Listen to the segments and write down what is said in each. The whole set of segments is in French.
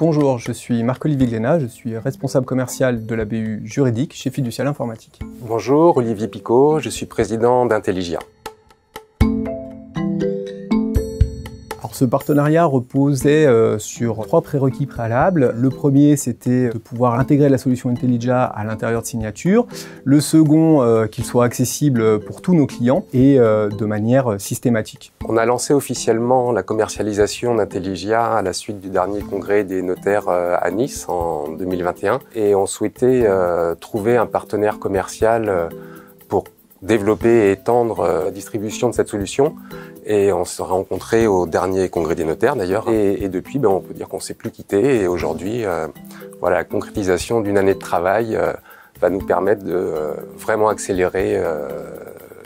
Bonjour, je suis Marc-Olivier Glénat, je suis responsable commercial de la BU juridique chez Fiducial Informatique. Bonjour, Olivier Picot, je suis président d'Intelligia. Alors, ce partenariat reposait sur 3 prérequis préalables. Le premier, c'était de pouvoir intégrer la solution Intelligia à l'intérieur de Signature. Le second, qu'il soit accessible pour tous nos clients et de manière systématique. On a lancé officiellement la commercialisation d'Intelligia à la suite du dernier congrès des notaires à Nice en 2021 et on souhaitait trouver un partenaire commercial pour développer et étendre la distribution de cette solution. Et on s'est rencontrés au dernier congrès des notaires d'ailleurs. Et depuis, on peut dire qu'on ne s'est plus quitté. Et aujourd'hui, voilà, la concrétisation d'une année de travail va nous permettre de vraiment accélérer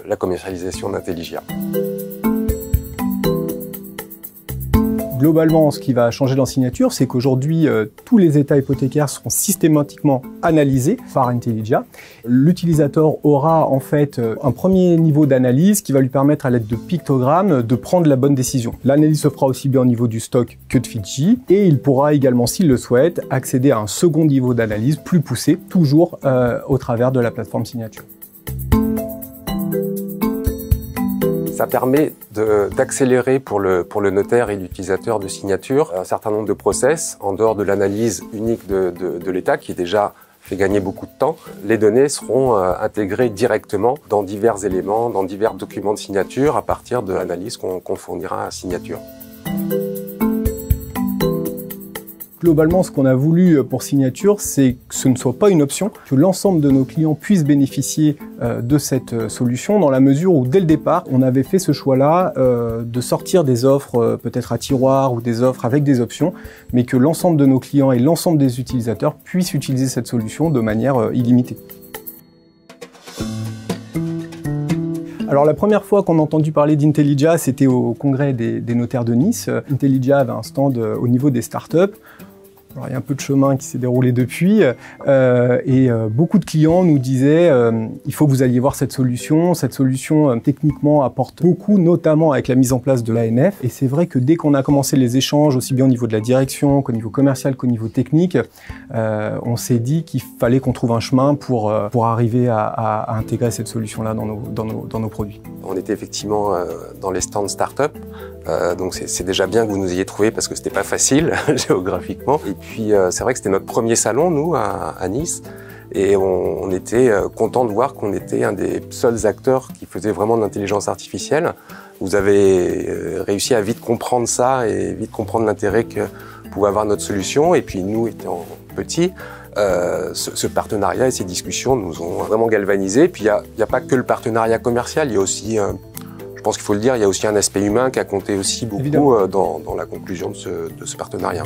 la commercialisation d'Intelligia. Globalement, ce qui va changer dans Signature, c'est qu'aujourd'hui, tous les états hypothécaires seront systématiquement analysés par Intelligia. L'utilisateur aura en fait un premier niveau d'analyse qui va lui permettre à l'aide de pictogrammes de prendre la bonne décision. L'analyse se fera aussi bien au niveau du stock que de Fidji et il pourra également, s'il le souhaite, accéder à un second niveau d'analyse plus poussé, toujours au travers de la plateforme Signature. Ça permet d'accélérer pour le notaire et l'utilisateur de Signature un certain nombre de process en dehors de l'analyse unique de l'État qui déjà fait gagner beaucoup de temps. Les données seront intégrées directement dans divers éléments, dans divers documents de signature à partir de l'analyse qu'on fournira à Signature. Globalement, ce qu'on a voulu pour Signature, c'est que ce ne soit pas une option, que l'ensemble de nos clients puissent bénéficier de cette solution dans la mesure où, dès le départ, on avait fait ce choix-là de sortir des offres peut-être à tiroir ou des offres avec des options, mais que l'ensemble de nos clients et l'ensemble des utilisateurs puissent utiliser cette solution de manière illimitée. Alors la première fois qu'on a entendu parler d'Intelligia, c'était au congrès des notaires de Nice. Intelligia avait un stand au niveau des startups. Alors, il y a un peu de chemin qui s'est déroulé depuis et beaucoup de clients nous disaient il faut que vous alliez voir cette solution. Cette solution techniquement apporte beaucoup, notamment avec la mise en place de l'AMF. Et c'est vrai que dès qu'on a commencé les échanges, aussi bien au niveau de la direction qu'au niveau commercial qu'au niveau technique, on s'est dit qu'il fallait qu'on trouve un chemin pour arriver à intégrer cette solution-là dans nos produits. On était effectivement dans les stands start-up, donc c'est déjà bien que vous nous ayez trouvé parce que c'était pas facile géographiquement. Et puis c'est vrai que c'était notre premier salon, nous, à Nice, et on était content de voir qu'on était un des seuls acteurs qui faisait vraiment de l'intelligence artificielle. Vous avez réussi à vite comprendre ça et vite comprendre l'intérêt que pouvait avoir notre solution. Et puis nous, étant petits, ce partenariat et ces discussions nous ont vraiment galvanisés. Puis il n'y a pas que le partenariat commercial, il y a aussi, je pense qu'il faut le dire, il y a aussi un aspect humain qui a compté aussi beaucoup dans la conclusion de ce partenariat.